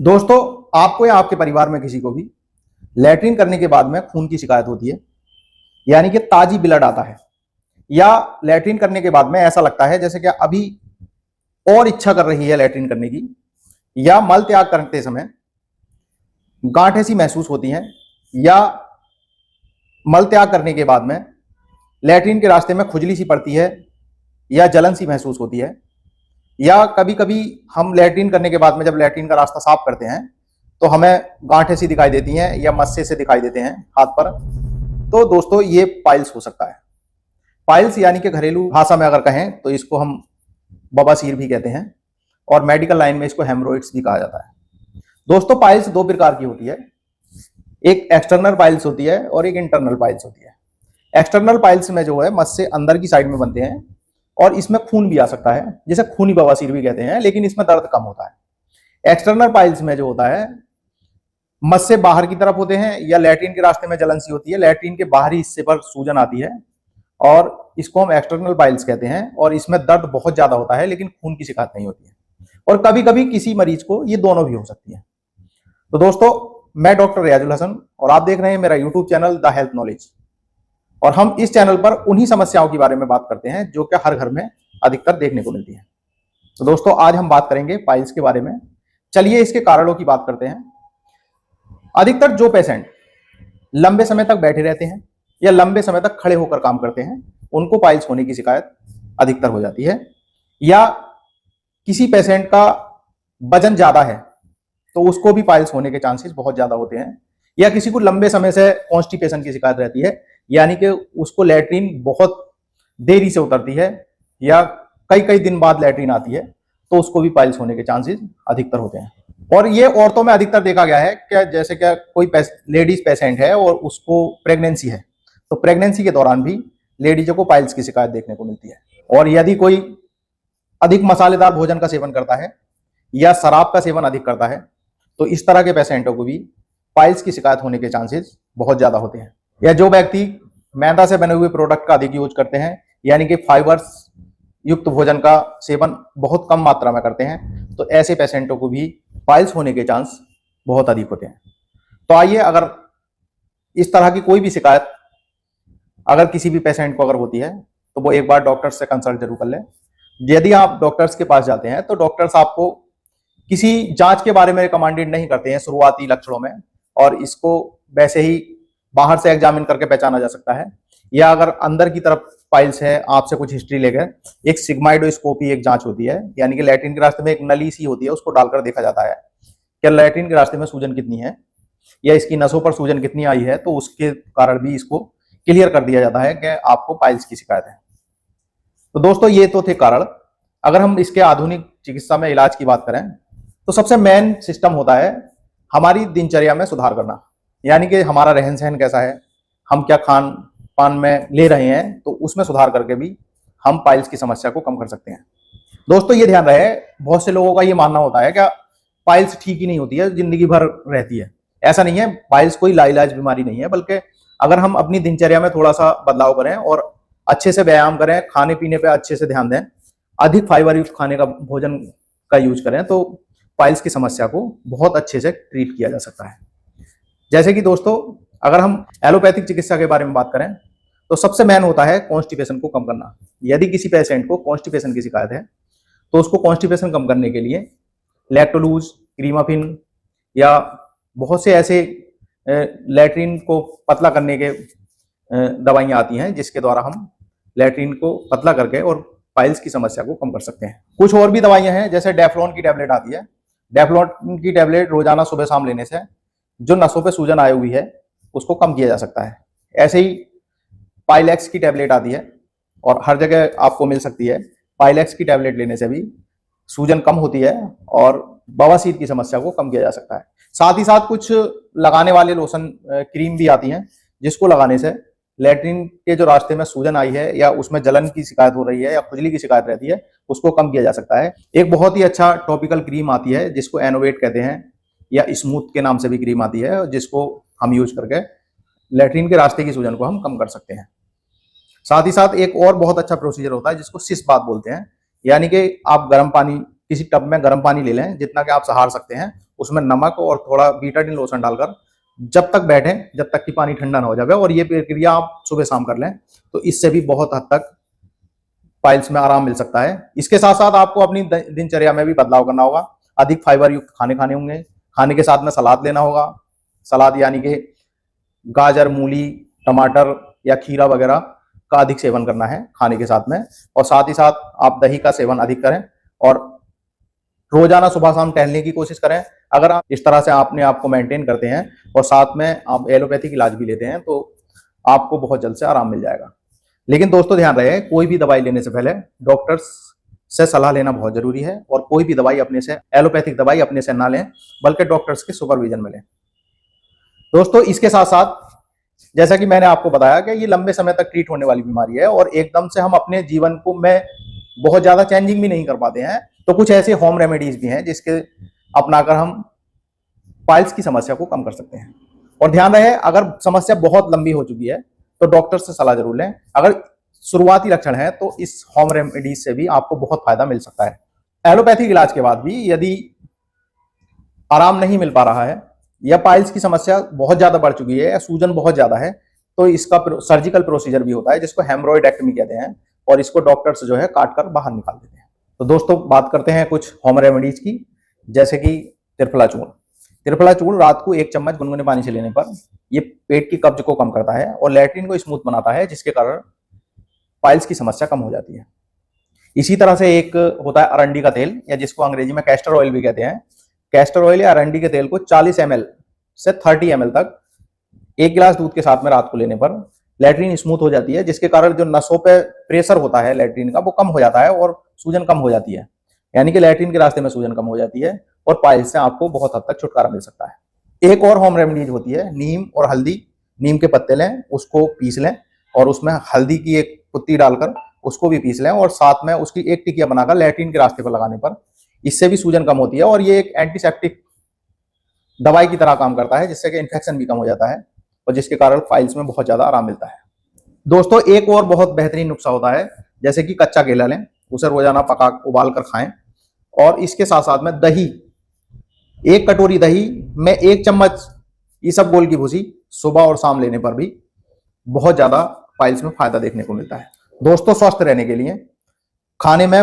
दोस्तों, आपको या आपके परिवार में किसी को भी लैट्रिन करने के बाद में खून की शिकायत होती है, यानी कि ताजी ब्लड आता है, या लैट्रिन करने के बाद में ऐसा लगता है जैसे कि अभी और इच्छा कर रही है लैट्रिन करने की, या मल त्याग करते समय गांठ ऐसी महसूस होती हैं, या मल त्याग करने के बाद में लैट्रिन के रास्ते में खुजली सी पड़ती है या जलन सी महसूस होती है, या कभी कभी हम लैट्रिन करने के बाद में जब लैट्रिन का रास्ता साफ करते हैं तो हमें गांठें सी दिखाई देती हैं या मस्से से दिखाई देते हैं हाथ पर। तो दोस्तों, ये पाइल्स हो सकता है। पाइल्स यानी कि घरेलू भाषा में अगर कहें तो इसको हम बवासीर भी कहते हैं, और मेडिकल लाइन में इसको हेमरोइड्स भी कहा जाता है। दोस्तों, पाइल्स दो प्रकार की होती है, एक एक्सटर्नल पाइल्स होती है और एक इंटरनल पाइल्स होती है। एक्सटर्नल पाइल्स में जो है मस्से अंदर की साइड में बनते हैं और इसमें खून भी आ सकता है, जिसे खूनी बवासीर भी कहते हैं, लेकिन इसमें दर्द कम होता है। एक्सटर्नल पाइल्स में जो होता है मस्से बाहर की तरफ होते हैं, या लैट्रिन के रास्ते में जलन सी होती है, लैट्रिन के बाहरी हिस्से पर सूजन आती है और इसको हम एक्सटर्नल पाइल्स कहते हैं, और इसमें दर्द बहुत ज्यादा होता है लेकिन खून की शिकायत नहीं होती है। और कभी कभी किसी मरीज को ये दोनों भी हो सकती है। तो दोस्तों, मैं डॉक्टर रियाजुल हसन और आप देख रहे हैं मेरा YouTube channel the health knowledge, और हम इस चैनल पर उन्हीं समस्याओं के बारे में बात करते हैं जो कि हर घर में अधिकतर देखने को मिलती है। तो दोस्तों, आज हम बात करेंगे पाइल्स के बारे में। चलिए इसके कारणों की बात करते हैं। अधिकतर जो पेशेंट लंबे समय तक बैठे रहते हैं या लंबे समय तक खड़े होकर काम करते हैं, उनको पाइल्स होने की शिकायत अधिकतर हो जाती है। या किसी पेशेंट का वजन ज्यादा है तो उसको भी पाइल्स होने के चांसेस बहुत ज्यादा होते हैं। या किसी को लंबे समय से कॉन्स्टिपेशन की शिकायत रहती है, यानी कि उसको लैट्रिन बहुत देरी से उतरती है या कई कई दिन बाद लैट्रिन आती है, तो उसको भी पाइल्स होने के चांसेस अधिकतर होते हैं। और ये औरतों में अधिकतर देखा गया है कि जैसे कि कोई लेडीज पेशेंट है और उसको प्रेगनेंसी है, तो प्रेगनेंसी के दौरान भी लेडीजों को पाइल्स की शिकायत देखने को मिलती है। और यदि कोई अधिक मसालेदार भोजन का सेवन करता है या शराब का सेवन अधिक करता है, तो इस तरह के पेशेंटों को भी पाइल्स की शिकायत होने के चांसेस बहुत ज्यादा होते हैं। या जो व्यक्ति मैदा से बने हुए प्रोडक्ट का अधिक यूज करते हैं, यानी कि फाइबर्स युक्त भोजन का सेवन बहुत कम मात्रा में करते हैं, तो ऐसे पेशेंटों को भी पाइल्स होने के चांस बहुत अधिक होते हैं। तो आइए, अगर इस तरह की कोई भी शिकायत अगर किसी भी पेशेंट को अगर होती है तो वो एक बार डॉक्टर से कंसल्ट जरूर कर लें। यदि आप डॉक्टर्स के पास जाते हैं तो डॉक्टर्स आपको किसी जांच के बारे में रिकमेंडेड नहीं करते हैं शुरुआती लक्षणों में, और इसको वैसे ही बाहर से एग्जामिन करके पहचाना जा सकता है। या अगर अंदर की तरफ पाइल्स है, आपसे कुछ हिस्ट्री लेकर एक सिग्माइडोस्कोपी एक जांच होती है, यानी कि लैट्रिन के रास्ते में एक नली सी होती है, उसको डालकर देखा जाता है कि लैट्रिन के रास्ते में सूजन कितनी है या इसकी नसों पर सूजन कितनी आई है, तो उसके कारण भी इसको क्लियर कर दिया जाता है कि आपको पाइल्स की शिकायत है। तो दोस्तों, ये तो थे कारण। अगर हम इसके आधुनिक चिकित्सा में इलाज की बात करें तो सबसे मेन सिस्टम होता है हमारी दिनचर्या में सुधार करना, यानी कि हमारा रहन सहन कैसा है, हम क्या खान पान में ले रहे हैं, तो उसमें सुधार करके भी हम पाइल्स की समस्या को कम कर सकते हैं। दोस्तों, ये ध्यान रहे, बहुत से लोगों का ये मानना होता है कि पाइल्स ठीक ही नहीं होती है, जिंदगी भर रहती है। ऐसा नहीं है, पाइल्स कोई लाइलाज बीमारी नहीं है, बल्कि अगर हम अपनी दिनचर्या में थोड़ा सा बदलाव करें और अच्छे से व्यायाम करें, खाने पीने पे अच्छे से ध्यान दें, अधिक फाइबर युक्त खाने का भोजन का यूज करें, तो पाइल्स की समस्या को बहुत अच्छे से ट्रीट किया जा सकता है। जैसे कि दोस्तों, अगर हम एलोपैथिक चिकित्सा के बारे में बात करें तो सबसे मेन होता है कॉन्स्टिपेशन को कम करना। यदि किसी पेशेंट को कॉन्स्टिपेशन की शिकायत है तो उसको कॉन्स्टिपेशन कम करने के लिए लैक्टोलूज, क्रीमाफिन या बहुत से ऐसे लैट्रिन को पतला करने के दवाइयां आती हैं, जिसके द्वारा हम लैट्रिन को पतला करके और पाइल्स की समस्या को कम कर सकते हैं। कुछ और भी दवाइयां हैं, जैसे डेफ्लॉन की टैबलेट आती है। डेफ्लॉन की टैबलेट रोजाना सुबह शाम लेने से जो नसों पे सूजन आई हुई है उसको कम किया जा सकता है। ऐसे ही पाइलेक्स की टैबलेट आती है और हर जगह आपको मिल सकती है। पाइलेक्स की टैबलेट लेने से भी सूजन कम होती है और बवासीर की समस्या को कम किया जा सकता है। साथ ही साथ कुछ लगाने वाले लोशन क्रीम भी आती हैं, जिसको लगाने से लैट्रिन के जो रास्ते में सूजन आई है या उसमें जलन की शिकायत हो रही है या खुजली की शिकायत रहती है, उसको कम किया जा सकता है। एक बहुत ही अच्छा टॉपिकल क्रीम आती है जिसको एनोवेट कहते हैं, या स्मूथ के नाम से भी क्रीम आती है, जिसको हम यूज करके लैट्रिन के रास्ते की सूजन को हम कम कर सकते हैं। साथ ही साथ एक और बहुत अच्छा प्रोसीजर होता है जिसको सिस बाथ बोलते हैं, यानी कि आप गर्म पानी किसी टब में गर्म पानी ले लें, जितना कि आप सहार सकते हैं, उसमें नमक और थोड़ा बीटाडीन लोशन डालकर जब तक बैठें, जब तक कि पानी ठंडा ना हो जाए, और ये प्रक्रिया आप सुबह शाम कर लें तो इससे भी बहुत हद तक पाइल्स में आराम मिल सकता है। इसके साथ साथ आपको अपनी दिनचर्या में भी बदलाव करना होगा। अधिक फाइबर युक्त खाने खाने होंगे, खाने के साथ में सलाद लेना होगा। सलाद यानी कि गाजर, मूली, टमाटर या खीरा वगैरह का अधिक सेवन करना है खाने के साथ में, और साथ ही साथ आप दही का सेवन अधिक करें और रोजाना सुबह शाम टहलने की कोशिश करें। अगर आप इस तरह से अपने आप को मेंटेन करते हैं और साथ में आप एलोपैथिक इलाज भी लेते हैं तो आपको बहुत जल्द से आराम मिल जाएगा। लेकिन दोस्तों ध्यान रहे, कोई भी दवाई लेने से पहले डॉक्टर्स से सलाह लेना बहुत जरूरी है, और कोई भी दवाई अपने से, एलोपैथिक दवाई अपने से ना लें, बल्कि डॉक्टर्स के सुपरविजन में लें। दोस्तों इसके साथ साथ जैसा कि मैंने आपको बताया कि ये लंबे समय तक ट्रीट होने वाली बीमारी है और एकदम से हम अपने जीवन को में बहुत ज्यादा चेंजिंग भी नहीं कर पाते हैं, तो कुछ ऐसे होम रेमेडीज भी हैं जिसके अपनाकर हम पाइल्स की समस्या को कम कर सकते हैं। और ध्यान रहे, अगर समस्या बहुत लंबी हो चुकी है तो डॉक्टर से सलाह जरूर लें। अगर शुरुआती लक्षण है तो इस होम रेमेडीज से भी आपको बहुत फायदा मिल सकता है। एलोपैथिक इलाज के बाद भी यदि आराम नहीं मिल पा रहा है या पाइल्स की समस्या बहुत ज्यादा बढ़ चुकी है या सूजन बहुत ज्यादा है, तो इसका सर्जिकल प्रोसीजर भी होता है जिसको हेमरॉइडेक्टमी कहते हैं, और इसको डॉक्टर्स जो है काट कर बाहर निकाल देते हैं। तो दोस्तों बात करते हैं कुछ होम रेमेडीज की, जैसे कि त्रिफला चूर्ण। त्रिफला चूर्ण रात को 1 चम्मच गुनगुने पानी से लेने पर ये पेट की कब्ज को कम करता है और लैट्रिन को स्मूथ बनाता है, जिसके कारण पाइल्स की समस्या कम हो जाती है। इसी तरह से एक होता है अरंडी का तेल, या जिसको अंग्रेजी में कैस्टर ऑयल भी कहते हैं। कैस्टर ऑयल या अरंडी के तेल को 40 ml से 30 ml तक 1 गिलास दूध के साथ में रात को लेने पर लैट्रिन स्मूथ हो जाती है, जिसके कारण जो नसों पे प्रेशर होता है लैट्रिन का वो कम हो जाता है और सूजन कम हो जाती है। यानी कि लैट्रिन के रास्ते में सूजन कम हो जाती है और पाइल्स से आपको बहुत हद तक छुटकारा मिल सकता है। एक और होम रेमेडीज होती है नीम और हल्दी। नीम के पत्ते लें, उसको पीस लें और उसमें हल्दी की एक पुत्ती डालकर उसको भी पीस लें और साथ में उसकी एक टिकिया बनाकर लैट्रिन के रास्ते पर लगाने पर इससे भी सूजन कम होती है, और ये एक एंटीसेप्टिक दवाई की तरह काम करता है, जिससे कि इन्फेक्शन भी कम हो जाता है और जिसके कारण पाइल्स में बहुत ज्यादा आराम मिलता है। दोस्तों एक और बहुत बेहतरीन नुस्खा होता है, जैसे कि कच्चा केला लें, उसे रोजाना पका उबाल कर खाएं, और इसके साथ साथ में दही, 1 कटोरी दही में 1 चम्मच इसबगोल की भूसी सुबह और शाम लेने पर भी बहुत ज्यादा पाइल्स में फायदा देखने को मिलता है। दोस्तों स्वस्थ रहने के लिए खाने में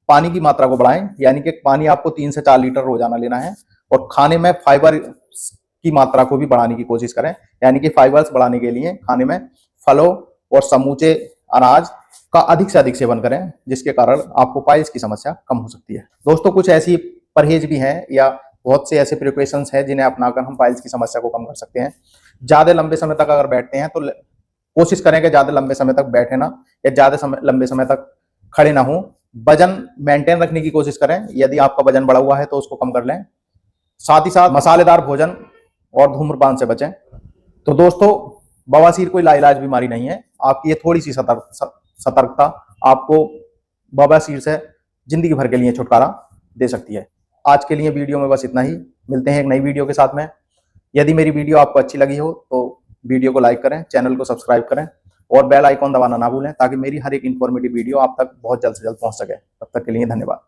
पानी की मात्रा को बढ़ाएं, यानी कि पानी आपको 3 से 4 लीटर रोजाना लेना है, और खाने में फाइबर की मात्रा को भी बढ़ाने की कोशिश करें, यानी कि फाइबर्स बढ़ाने के लिए खाने में फलों और समूचे अनाज का अधिक से अधिक सेवन करें, जिसके कारण आपको पाइल्स की समस्या कम हो सकती है। दोस्तों कुछ ऐसी परहेज भी हैं या बहुत से ऐसे प्रिकॉशंस हैं जिन्हें अपनाकर हम पाइल्स की समस्या को कम कर सकते हैं। ज्यादा लंबे समय तक अगर बैठते हैं तो कोशिश करें कि ज्यादा लंबे समय तक बैठे ना, या ज्यादा लंबे समय तक खड़े ना हो। वजन मेंटेन रखने की कोशिश करें, यदि आपका वजन बढ़ा हुआ है तो उसको कम कर लें। साथ ही साथ मसालेदार भोजन और धूम्रपान से बचें। तो दोस्तों बवासीर कोई लाइलाज बीमारी नहीं है, आपकी ये थोड़ी सी सतर्कता आपको बवासीर से जिंदगी भर के लिए छुटकारा दे सकती है। आज के लिए वीडियो में बस इतना ही, मिलते हैं एक नई वीडियो के साथ में। यदि मेरी वीडियो आपको अच्छी लगी हो तो वीडियो को लाइक करें, चैनल को सब्सक्राइब करें और बेल आइकॉन दबाना ना भूलें, ताकि मेरी हर एक इन्फॉर्मेटिव वीडियो आप तक बहुत जल्द से जल्द पहुंच सके। तब तक के लिए धन्यवाद।